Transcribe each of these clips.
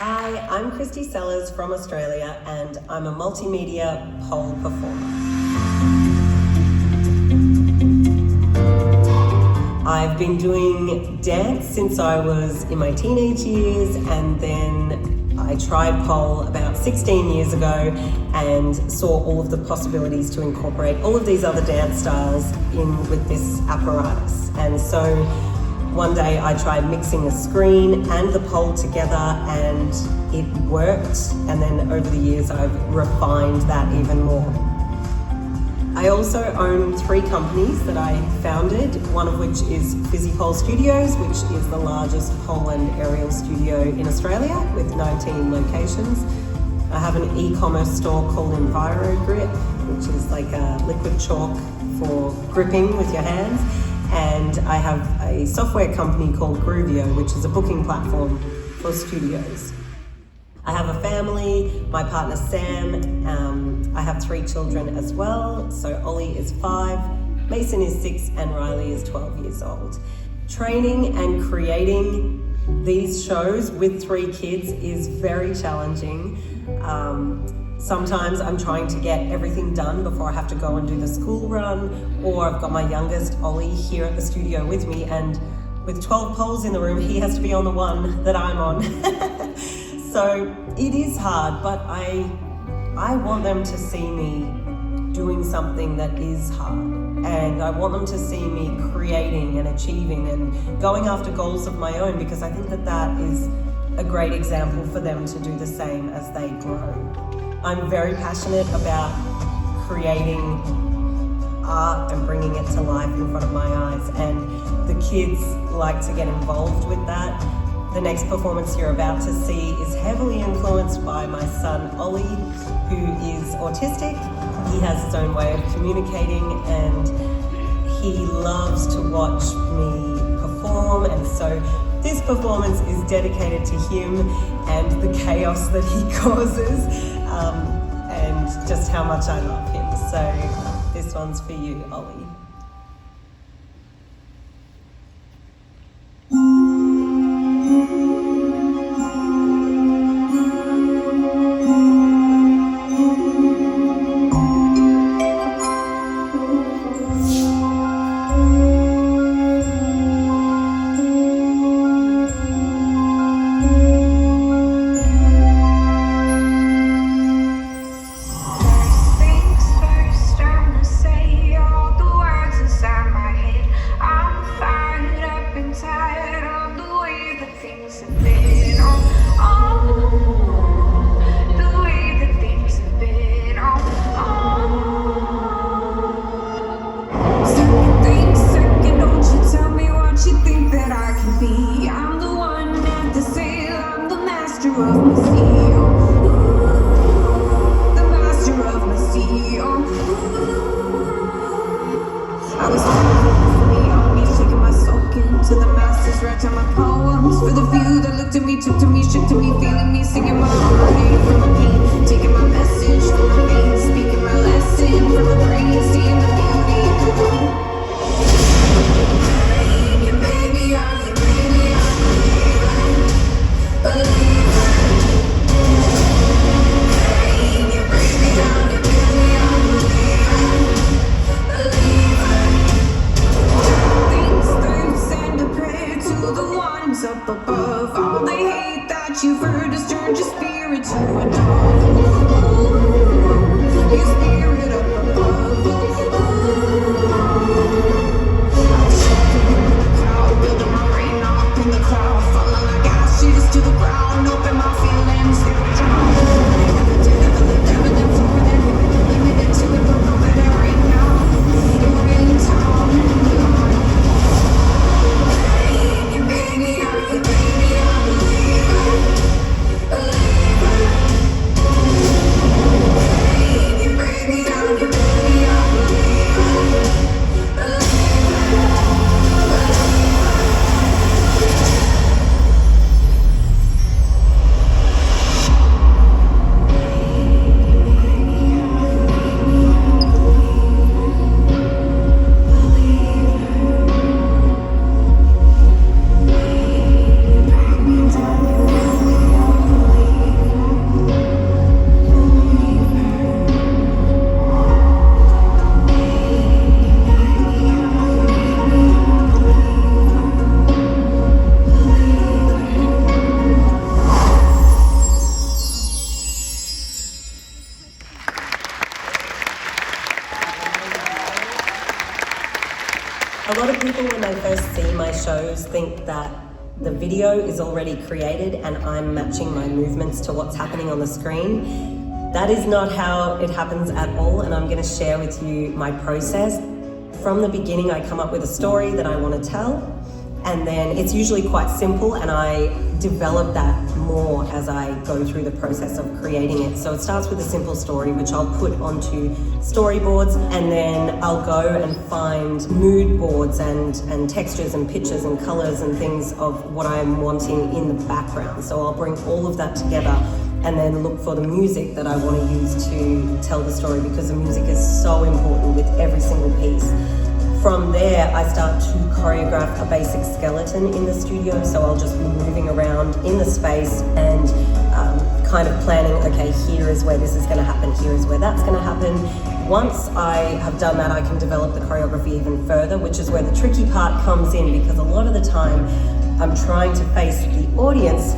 Hi, I'm Christy Sellers from Australia and I'm a multimedia pole performer. I've been doing dance since I was in my teenage years, and then I tried pole about 16 years ago and saw all of the possibilities to incorporate all of these other dance styles in with this apparatus. And so one day I tried mixing the screen and the pole together and it worked, and then over the years I've refined that even more. I also own 3 companies that I founded, one of which is Fizzy Pole Studios, which is the largest pole and aerial studio in Australia with 19 locations. I have an e-commerce store called EnviroGrip, which is like a liquid chalk for gripping with your hands. And I have a software company called Groovio, which is a booking platform for studios. I have a family, my partner Sam, I have 3 children as well. So Ollie is 5, Mason is 6, and Riley is 12 years old. Training and creating these shows with 3 kids is very challenging. Sometimes I'm trying to get everything done before I have to go and do the school run, or I've got my youngest, Ollie, here at the studio with me, and with 12 poles in the room, he has to be on the one that I'm on. So it is hard, but I want them to see me doing something that is hard, and I want them to see me creating and achieving and going after goals of my own, because I think that that is a great example for them to do the same as they grow. I'm very passionate about creating art and bringing it to life in front of my eyes, and the kids like to get involved with that. The next performance you're about to see is heavily influenced by my son Ollie, who is autistic. He has his own way of communicating and he loves to watch me perform, and so this performance is dedicated to him and the chaos that he causes, and just how much I love him. So this one's for you, Ollie. Up above, all the hate that you've heard has turned your spirit to a dove. Your spirit up above. I was shaking in the cloud, building my rain up in the cloud, falling like ashes to the ground, open my feelings, they were drowned. They never did, never lived, never lived for it, limited to it, but know that right now you're in town. Baby, photos think that the video is already created and I'm matching my movements to what's happening on the screen. That is not how it happens at all, and I'm going to share with you my process. From the beginning, I come up with a story that I want to tell, and then it's usually quite simple, and I develop that more as I go through the process of creating it. So it starts with a simple story, which I'll put onto storyboards, and then I'll go and find mood boards and textures and pictures and colors and things of what I'm wanting in the background. So I'll bring all of that together and then look for the music that I want to use to tell the story, because the music is so important with every single piece. From there, I start to choreograph a basic skeleton in the studio, so I'll just be moving around in the space and kind of planning, okay, here is where this is going to happen, here is where that's going to happen. Once I have done that, I can develop the choreography even further, which is where the tricky part comes in, because a lot of the time I'm trying to face the audience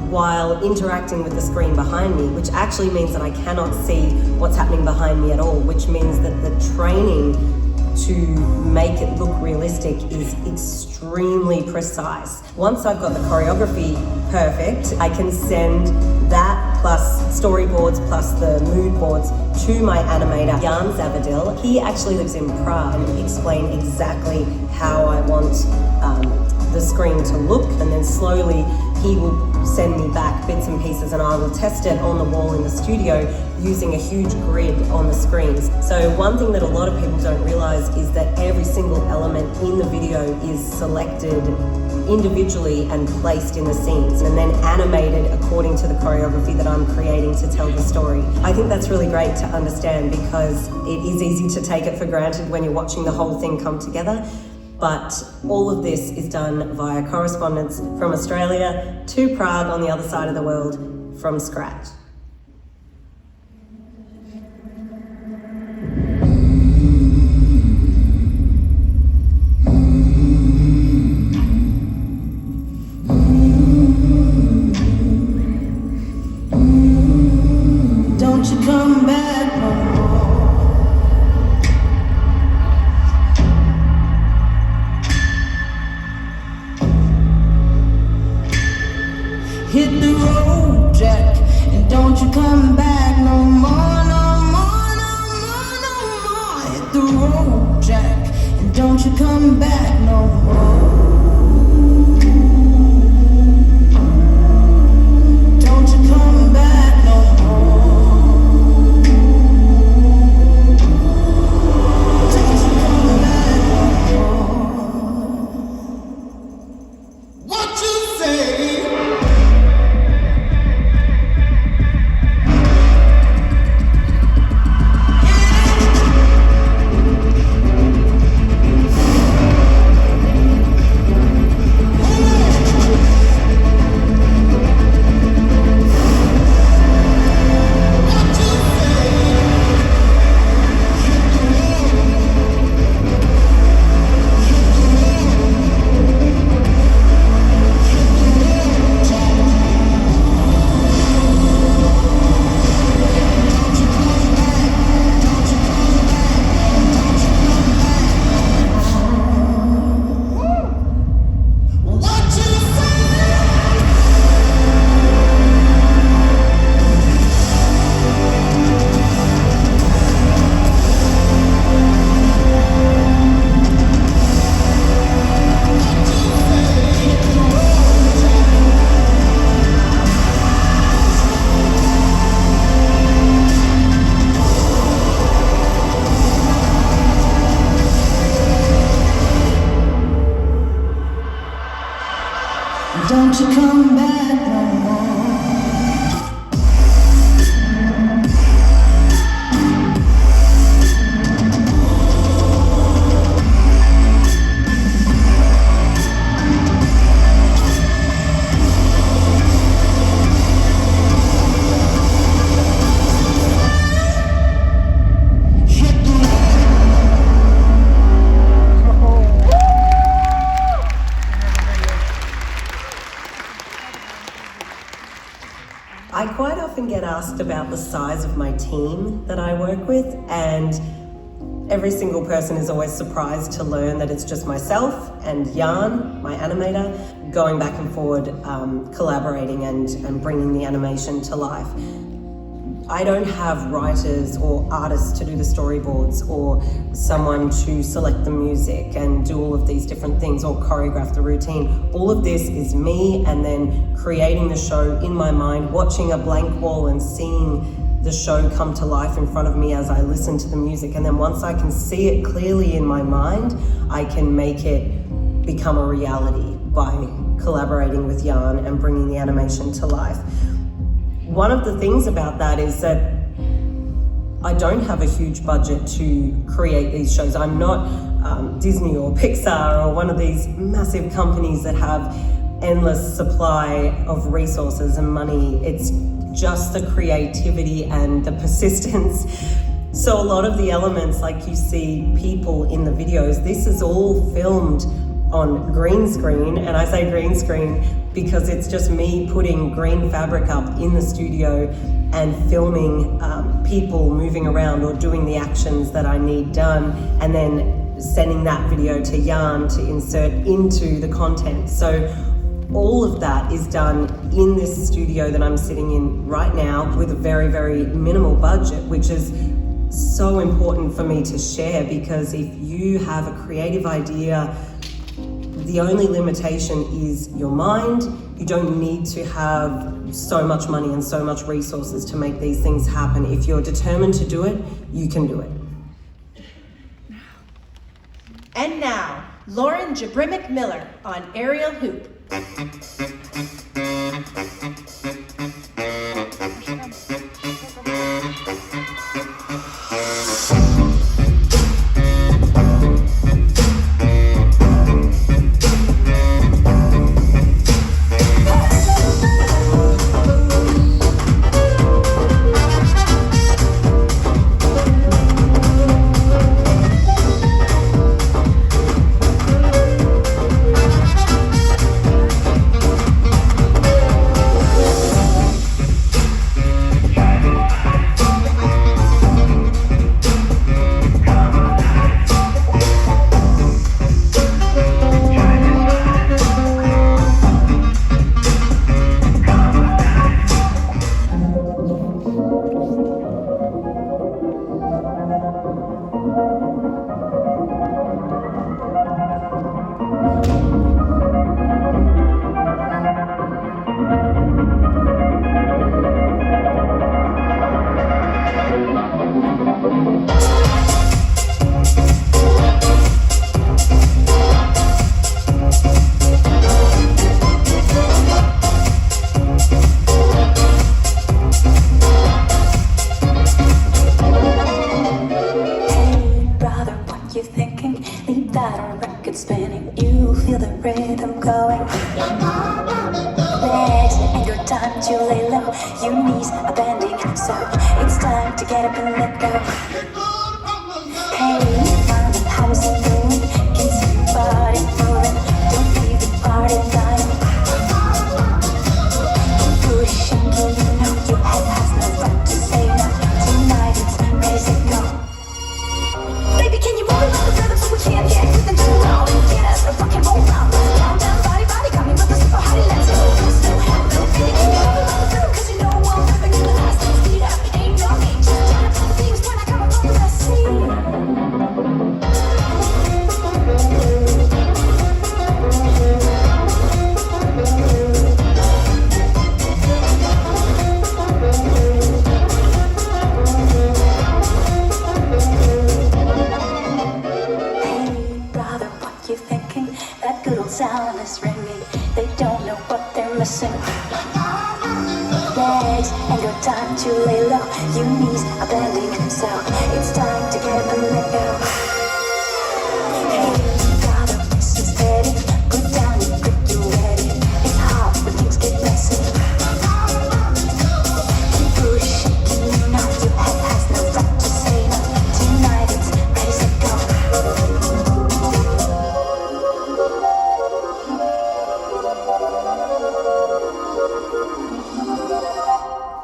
while interacting with the screen behind me, which actually means that I cannot see what's happening behind me at all, which means that the training to make it look realistic is extremely precise. Once I've got the choreography perfect, I can send that plus storyboards plus the mood boards to my animator, Jan Zavadil. He actually lives in Prague, and explain exactly how I want the screen to look, and then slowly he will send me back bits and pieces, and I will test it on the wall in the studio using a huge grid on the screens. So one thing that a lot of people don't realize is that every single element in the video is selected individually and placed in the scenes, and then animated according to the choreography that I'm creating to tell the story. I think that's really great to understand, because it is easy to take it for granted when you're watching the whole thing come together. But all of this is done via correspondence from Australia to Prague on the other side of the world from scratch. Don't you come back no more. Hit the road, Jack, and don't you come back no more, no more, no more, no more. Hit the road, Jack, and don't you come back no more. Don't you come back no more. Don't you come back no more. What you say? Don't you come back no more. I quite often get asked about the size of my team that I work with, and Every single person is always surprised to learn that it's just myself and Jan, my animator, going back and forward, collaborating and bringing the animation to life. I don't have writers or artists to do the storyboards or someone to select the music and do all of these different things or choreograph the routine. All of this is me and then creating the show in my mind, watching a blank wall and seeing the show come to life in front of me as I listen to the music. And then once I can see it clearly in my mind, I can make it become a reality by collaborating with Jan and bringing the animation to life. One of the things about that is that I don't have a huge budget to create these shows. I'm not Disney or Pixar or one of these massive companies that have endless supply of resources and money. It's just the creativity and the persistence. So a lot of the elements, like you see people in the videos, this is all filmed on green screen, and I say green screen because it's just me putting green fabric up in the studio and filming people moving around or doing the actions that I need done, and then sending that video to Jan to insert into the content. So all of that is done in this studio that I'm sitting in right now with a very, very minimal budget, which is so important for me to share, because if you have a creative idea, the only limitation is your mind. You don't need to have so much money and so much resources to make these things happen. If you're determined to do it, you can do it. And now, Lauren Jabrimick Miller on Aerial Hoop.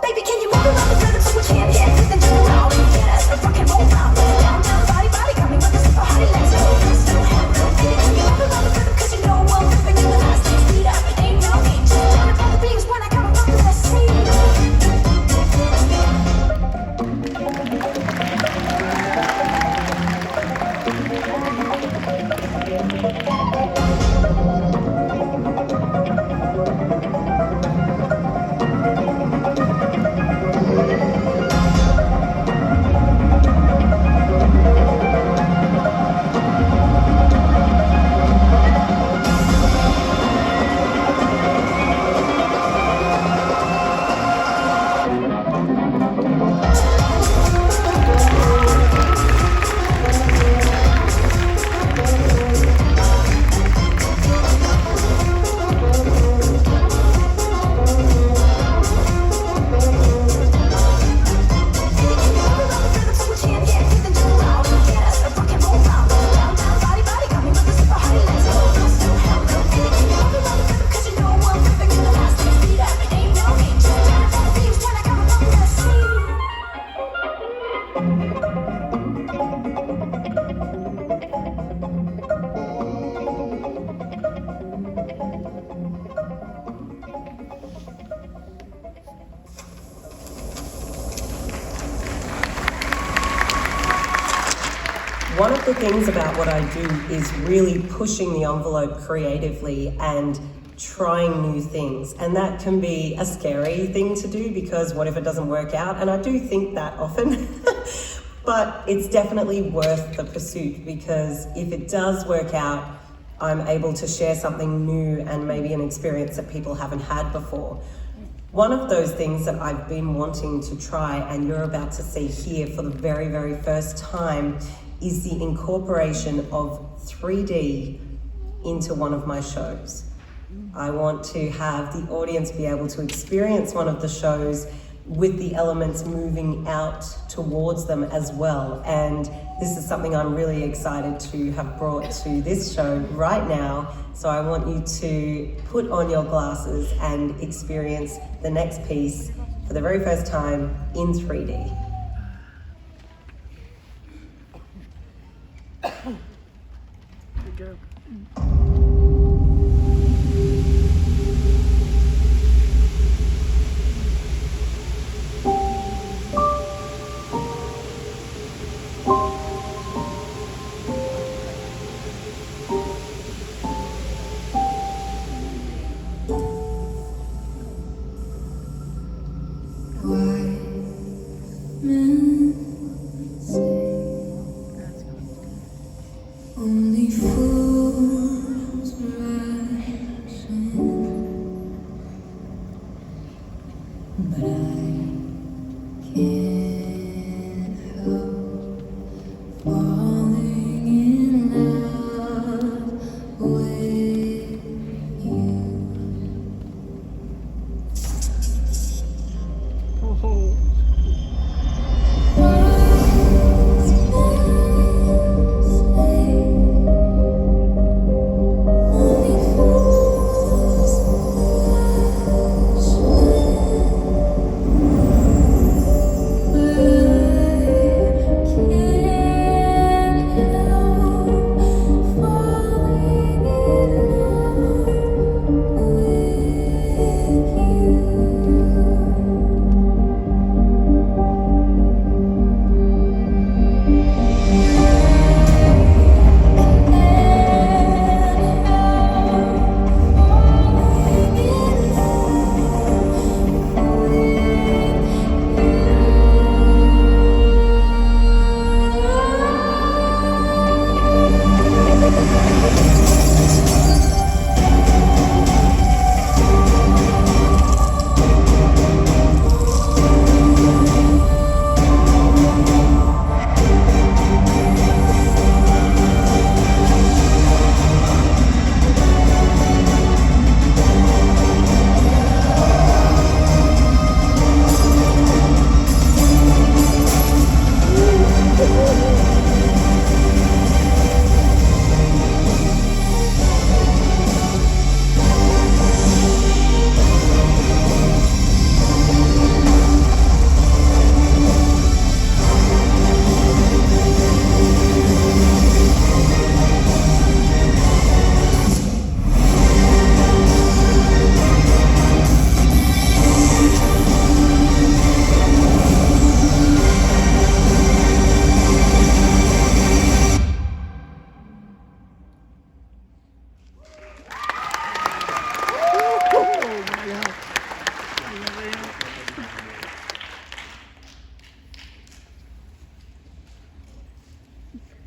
Baby, can you move around the rhythm so we can't get this and do it all? Yes, rock and roll, down, down, body, body. One of the things about what I do is really pushing the envelope creatively and trying new things. And that can be a scary thing to do because what if it doesn't work out? And I do think that often. But it's definitely worth the pursuit because if it does work out, I'm able to share something new and maybe an experience that people haven't had before. One of those things that I've been wanting to try and you're about to see here for the very, very first time is the incorporation of 3D into one of my shows. I want to have the audience be able to experience one of the shows with the elements moving out towards them as well. And this is something I'm really excited to have brought to this show right now. So I want you to put on your glasses and experience the next piece for the very first time in 3D. Good job. Only fools rush in, but I can't help falling in love with you. Oh.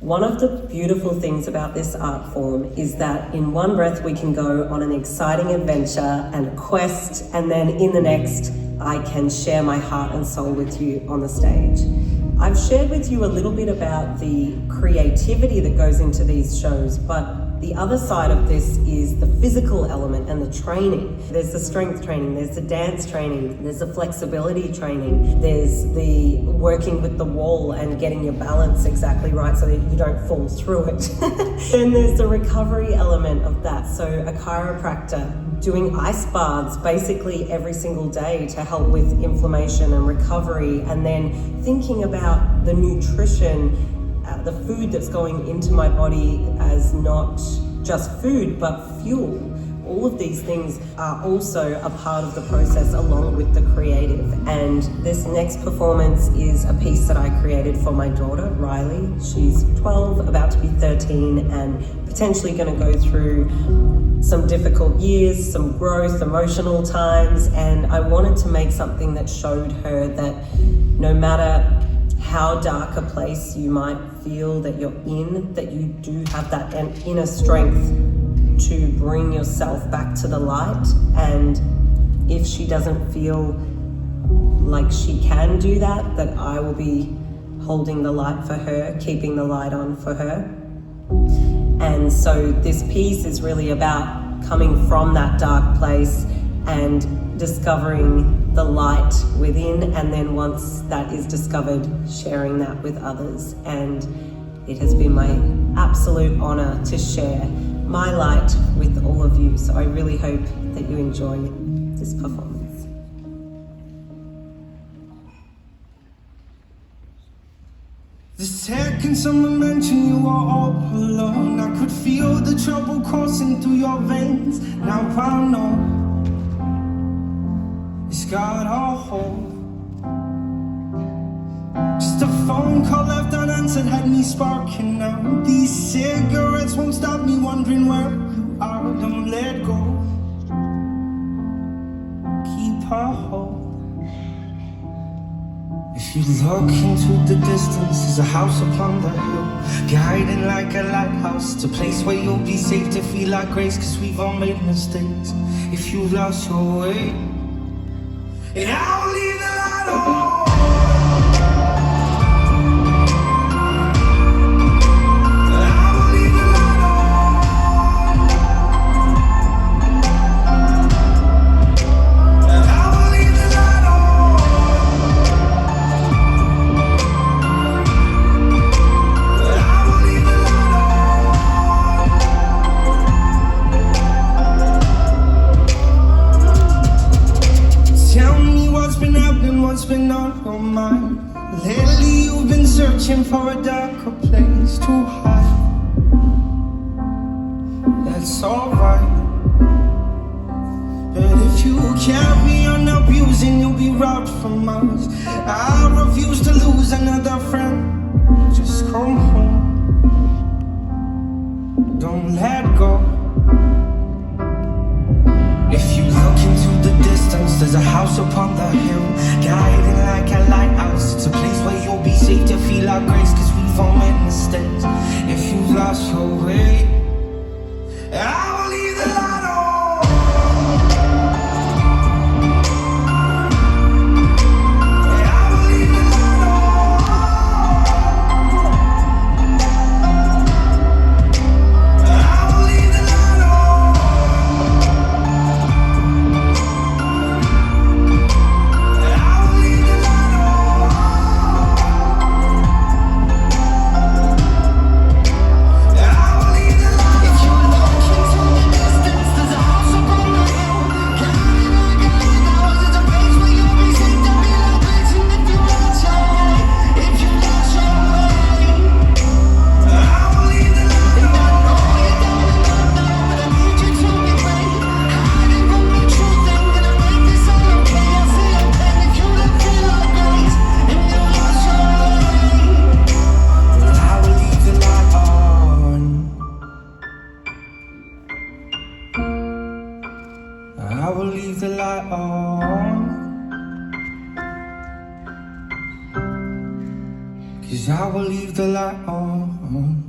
One of the beautiful things about this art form is that in one breath we can go on an exciting adventure and a quest, and then in the next I can share my heart and soul with you on the stage. I've shared with you a little bit about the creativity that goes into these shows, but the other side of this is the physical element and the training. There's the strength training, there's the dance training, there's the flexibility training, there's the working with the wall and getting your balance exactly right so that you don't fall through it. Then there's the recovery element of that. So a chiropractor doing ice baths basically every single day to help with inflammation and recovery, and then thinking about the nutrition, the food that's going into my body as not just food but fuel. All of these things are also a part of the process along with the creative. And this next performance is a piece that I created for my daughter, Riley. She's 12, about to be 13, and potentially going to go through some difficult years, some growth, emotional times, and I wanted to make something that showed her that no matter how dark a place you might feel that you're in, that you do have that inner strength to bring yourself back to the light. And if she doesn't feel like she can do that, that I will be holding the light for her, keeping the light on for her. And so this piece is really about coming from that dark place and discovering the light within, and then once that is discovered, sharing that with others. And it has been my absolute honor to share my light with all of you. So I really hope that you enjoy this performance. The second someone mentioned you were all alone, I could feel the trouble coursing through your veins. Now I know it's got a hold. Just a phone call left unanswered had me sparking now. These cigarettes won't stop me wondering where you are. Don't let go, keep a hold. If you look into the distance, there's a house upon the hill, guiding like a lighthouse. It's a place where you'll be safe to feel like grace, cause we've all made mistakes. If you've lost your way, and I'll leave the light on. What's been on your mind? Lately you've been searching for a darker place to hide. That's alright, but if you carry on abusing, you'll be robbed from us. I refuse to lose another friend. Just come home, don't let go. If you look into the distance, there's a house upon the hill, guiding like a lighthouse. It's a place where you'll be safe to feel our grace, cause we've all made mistakes. If you've lost your way, I will leave the light on. I will leave the light on, 'cause I will leave the light on.